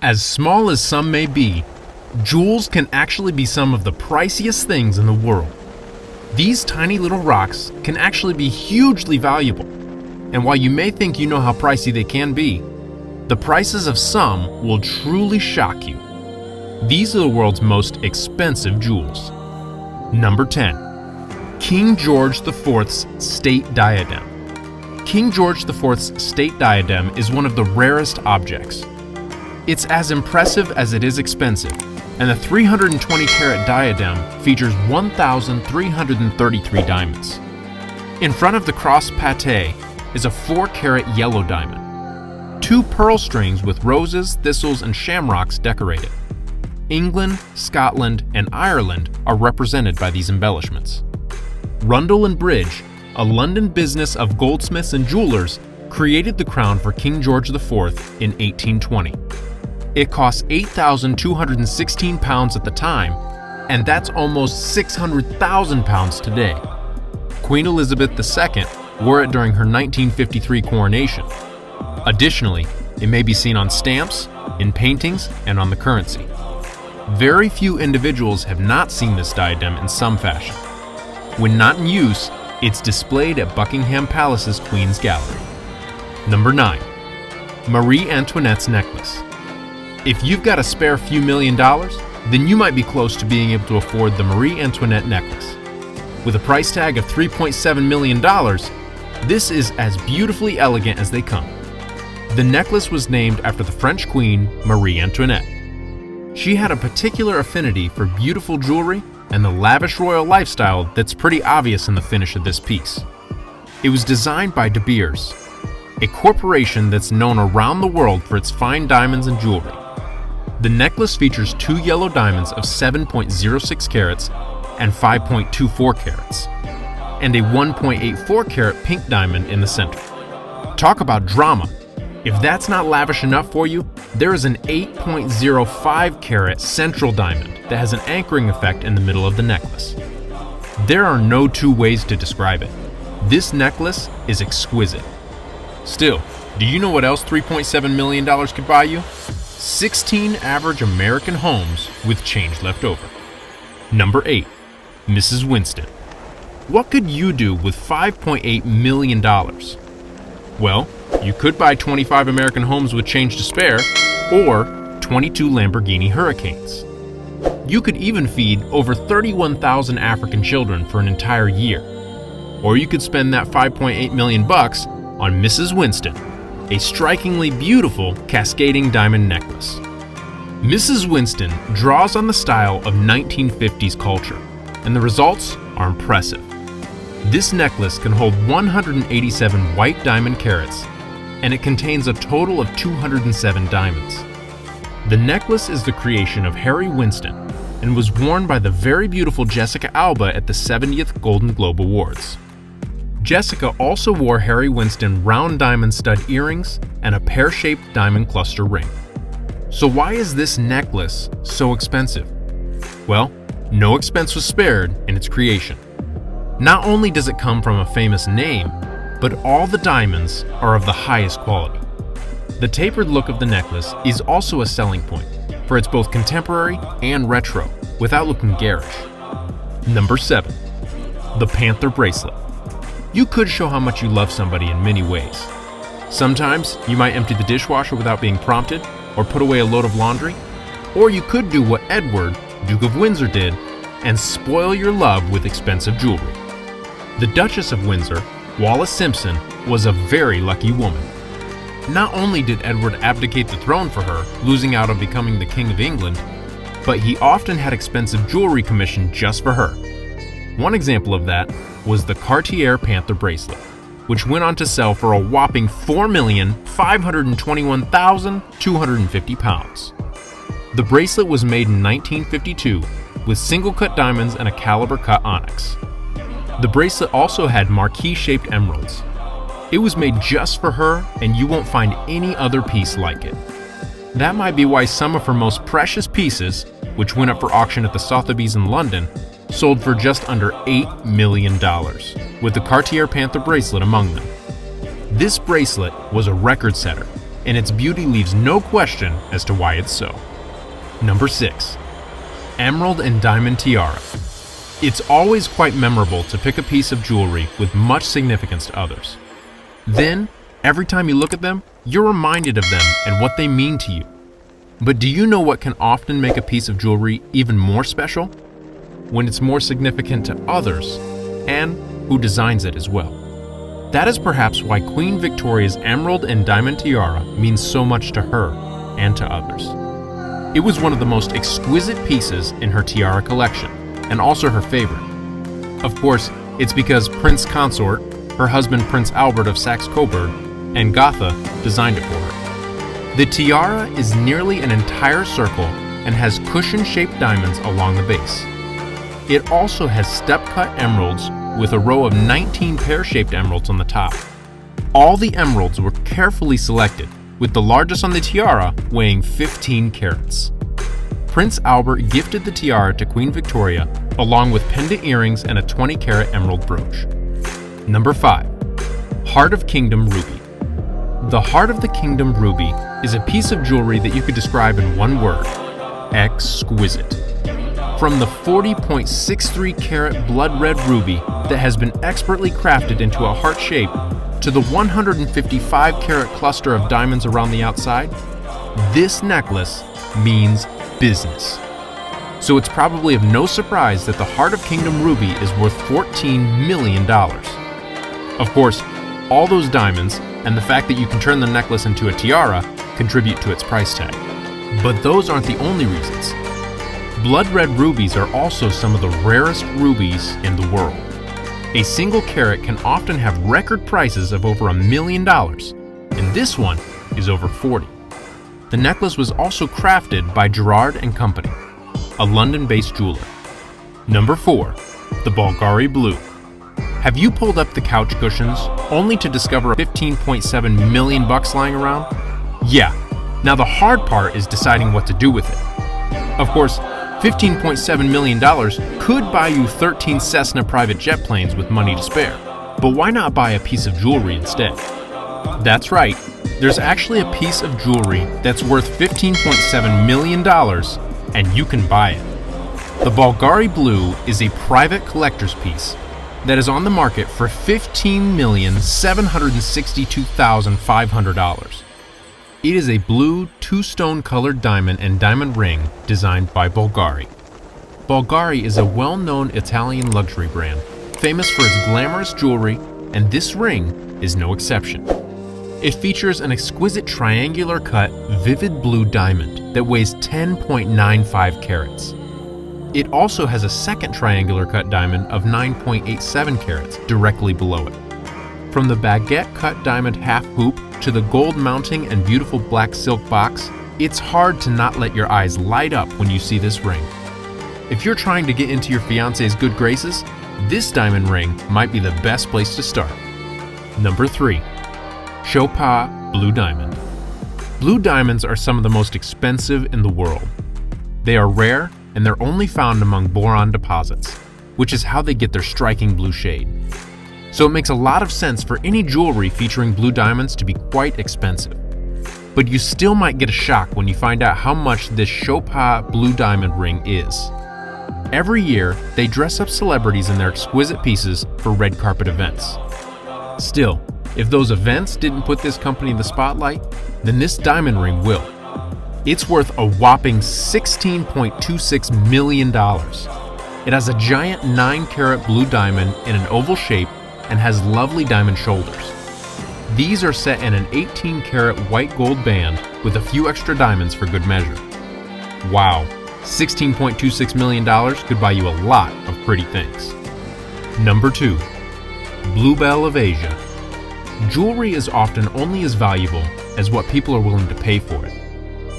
As small as some may be, jewels can actually be some of the priciest things in the world. These tiny little rocks can actually be hugely valuable, and while you may think you know how pricey they can be, the prices of some will truly shock you. These are the world's most expensive jewels. Number 10. King George IV's State Diadem. King George IV's state diadem is one of the rarest objects. It's as impressive as it is expensive, and the 320-carat diadem features 1,333 diamonds. In front of the crossed pate is a 4-carat yellow diamond. 2 pearl strings with roses, thistles, and shamrocks decorate it. England, Scotland, and Ireland are represented by these embellishments. Rundle and Bridge, a London business of goldsmiths and jewelers, created the crown for King George IV in 1820. It cost £8,216 at the time, and that's almost £600,000 today. Queen Elizabeth II wore it during her 1953 coronation. Additionally, it may be seen on stamps, in paintings, and on the currency. Very few individuals have not seen this diadem in some fashion. When not in use, it's displayed at Buckingham Palace's Queen's Gallery. Number 9. Marie Antoinette's necklace. If you've got a spare few $1,000,000, then you might be close to being able to afford the Marie Antoinette necklace. With a price tag of $3.7 million, this is as beautifully elegant as they come. The necklace was named after the French Queen Marie Antoinette. She had a particular affinity for beautiful jewelry and the lavish royal lifestyle that's pretty obvious in the finish of this piece. It was designed by De Beers, a corporation that's known around the world for its fine diamonds and jewelry. The necklace features 2 yellow diamonds of 7.06 carats and 5.24 carats, and a 1.84 carat pink diamond in the center. Talk about drama! If that's not lavish enough for you, there is an 8.05 carat central diamond that has an anchoring effect in the middle of the necklace. There are no two ways to describe it. This necklace is exquisite. Still, do you know what else $3.7 million could buy you? 16 average American homes with change left over. Number 8. Mrs. Winston. What could you do with $5.8 million? Well, you could buy 25 American homes with change to spare, or 22 Lamborghini Hurricanes. You could even feed over 31,000 African children for an entire year. Or you could spend that $5.8 million on Mrs. Winston, a strikingly beautiful cascading diamond necklace. Mrs. Winston draws on the style of 1950s culture, and the results are impressive. This necklace can hold 187 white diamond carats, and it contains a total of 207 diamonds. The necklace is the creation of Harry Winston and was worn by the very beautiful Jessica Alba at the 70th Golden Globe Awards. Jessica also wore Harry Winston round diamond stud earrings and a pear-shaped diamond cluster ring. So why is this necklace so expensive? Well, no expense was spared in its creation. Not only does it come from a famous name, but all the diamonds are of the highest quality. The tapered look of the necklace is also a selling point, for it's both contemporary and retro, without looking garish. Number 7. The Panther Bracelet. You could show how much you love somebody in many ways. Sometimes you might empty the dishwasher without being prompted, or put away a load of laundry, or you could do what Edward, Duke of Windsor, did and spoil your love with expensive jewelry. The Duchess of Windsor, Wallis Simpson, was a very lucky woman. Not only did Edward abdicate the throne for her, losing out on becoming the King of England, but he often had expensive jewelry commissioned just for her. One example of that was the Cartier Panther bracelet, which went on to sell for a whopping £4,521,250. The bracelet was made in 1952 with single-cut diamonds and a caliber-cut onyx. The bracelet also had marquee-shaped emeralds. It was made just for her, and you won't find any other piece like it. That might be why some of her most precious pieces, which went up for auction at the Sotheby's in London, sold for just under $8 million, with the Cartier Panther bracelet among them. This bracelet was a record setter, and its beauty leaves no question as to why it's so. Number 6. Emerald and Diamond Tiara. It's always quite memorable to pick a piece of jewelry with much significance to others. Then, every time you look at them, you're reminded of them and what they mean to you. But do you know what can often make a piece of jewelry even more special? When it's more significant to others, and who designs it as well. That is perhaps why Queen Victoria's Emerald and Diamond Tiara means so much to her and to others. It was one of the most exquisite pieces in her tiara collection, and also her favorite. Of course, it's because Prince Consort, her husband Prince Albert of Saxe-Coburg, and Gotha designed it for her. The tiara is nearly an entire circle and has cushion-shaped diamonds along the base. It also has step-cut emeralds with a row of 19 pear-shaped emeralds on the top. All the emeralds were carefully selected, with the largest on the tiara weighing 15 carats. Prince Albert gifted the tiara to Queen Victoria along with pendant earrings and a 20-carat emerald brooch. Number 5. Heart of Kingdom Ruby. The Heart of the Kingdom Ruby is a piece of jewelry that you could describe in one word: exquisite. From the 40.63 carat blood red ruby that has been expertly crafted into a heart shape to the 155 carat cluster of diamonds around the outside, this necklace means business. So it's probably of no surprise that the Heart of Kingdom Ruby is worth $14 million. Of course, all those diamonds and the fact that you can turn the necklace into a tiara contribute to its price tag. But those aren't the only reasons. Blood red rubies are also some of the rarest rubies in the world. A single carat can often have record prices of over $1 million, and this one is over 40. The necklace was also crafted by Gerard & Company, a London-based jeweler. Number 4. The Bulgari Blue. Have you pulled up the couch cushions only to discover $15.7 million lying around? Yeah, now the hard part is deciding what to do with it. Of course, $15.7 million could buy you 13 Cessna private jet planes with money to spare, but why not buy a piece of jewelry instead? That's right, there's actually a piece of jewelry that's worth $15.7 million, and you can buy it. The Bulgari Blue is a private collector's piece that is on the market for $15,762,500. It is a blue two-stone colored diamond and diamond ring designed by Bulgari. Bulgari is a well-known Italian luxury brand, famous for its glamorous jewelry, and this ring is no exception. It features an exquisite triangular cut, vivid blue diamond that weighs 10.95 carats. It also has a second triangular cut diamond of 9.87 carats directly below it. From the baguette cut diamond half hoop to the gold mounting and beautiful black silk box, it's hard to not let your eyes light up when you see this ring. If you're trying to get into your fiance's good graces, this diamond ring might be the best place to start. Number 3. Chopin Blue Diamond. Blue diamonds are some of the most expensive in the world. They are rare and they're only found among boron deposits, which is how they get their striking blue shade. So it makes a lot of sense for any jewelry featuring blue diamonds to be quite expensive. But you still might get a shock when you find out how much this Chopin Blue Diamond ring is. Every year, they dress up celebrities in their exquisite pieces for red carpet events. Still, if those events didn't put this company in the spotlight, then this diamond ring will. It's worth a whopping $16.26 million. It has a giant 9-carat blue diamond in an oval shape and has lovely diamond shoulders. These are set in an 18-carat white gold band with a few extra diamonds for good measure. Wow, $16.26 million could buy you a lot of pretty things. Number 2. Bluebell of Asia. Jewelry is often only as valuable as what people are willing to pay for it.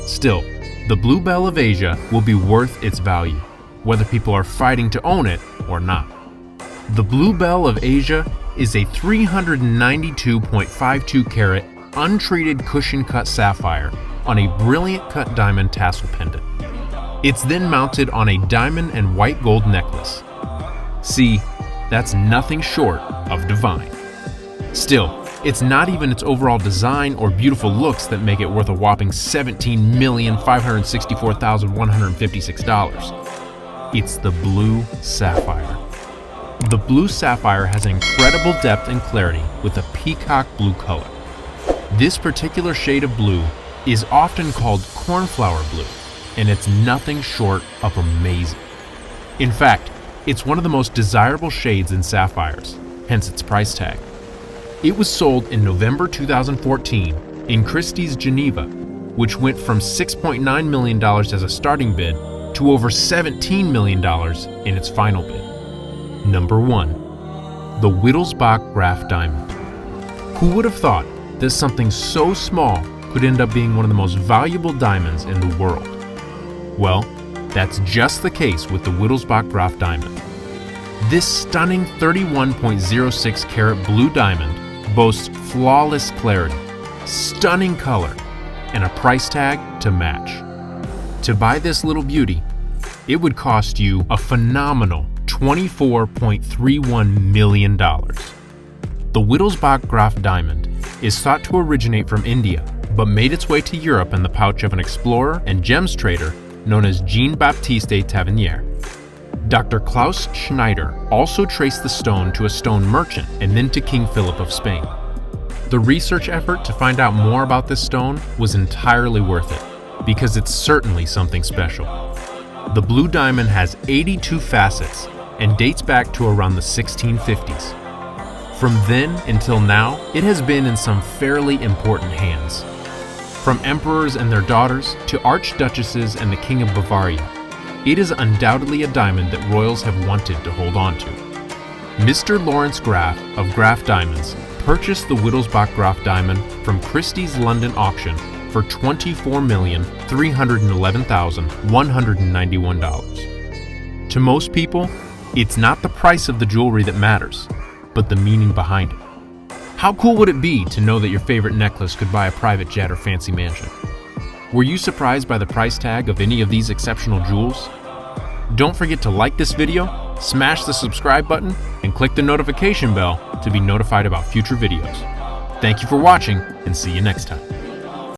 Still, the Bluebell of Asia will be worth its value, whether people are fighting to own it or not. The Bluebell of Asia is a 392.52 carat untreated cushion-cut sapphire on a brilliant cut diamond tassel pendant. It's then mounted on a diamond and white gold necklace. See, that's nothing short of divine. Still, It's not even its overall design or beautiful looks that make it worth a whopping $17,564,156. It's the blue sapphire. The blue sapphire has incredible depth and clarity with a peacock blue color. This particular shade of blue is often called cornflower blue, and it's nothing short of amazing. In fact, it's one of the most desirable shades in sapphires, hence its price tag. It was sold in November 2014 in Christie's Geneva, which went from $6.9 million as a starting bid to over $17 million in its final bid. Number 1. The Wittelsbach Graf Diamond. Who would have thought that something so small could end up being one of the most valuable diamonds in the world? Well, that's just the case with the Wittelsbach Graf Diamond. This stunning 31.06 karat blue diamond boasts flawless clarity, stunning color, and a price tag to match. To buy this little beauty, it would cost you a phenomenal $24.31 million. The Wittelsbach Graf Diamond is thought to originate from India, but made its way to Europe in the pouch of an explorer and gems trader known as Jean-Baptiste Tavernier. Dr. Klaus Schneider also traced the stone to a stone merchant and then to King Philip of Spain. The research effort to find out more about this stone was entirely worth it, because it's certainly something special. The blue diamond has 82 facets and dates back to around the 1650s. From then until now, it has been in some fairly important hands. From emperors and their daughters to archduchesses and the King of Bavaria, it is undoubtedly a diamond that royals have wanted to hold on to. Mr. Lawrence Graf of Graf Diamonds purchased the Wittelsbach Graf Diamond from Christie's London auction for $24,311,191. To most people, it's not the price of the jewelry that matters, but the meaning behind it. How cool would it be to know that your favorite necklace could buy a private jet or fancy mansion? Were you surprised by the price tag of any of these exceptional jewels? Don't forget to like this video, smash the subscribe button, and click the notification bell to be notified about future videos. Thank you for watching, and see you next time.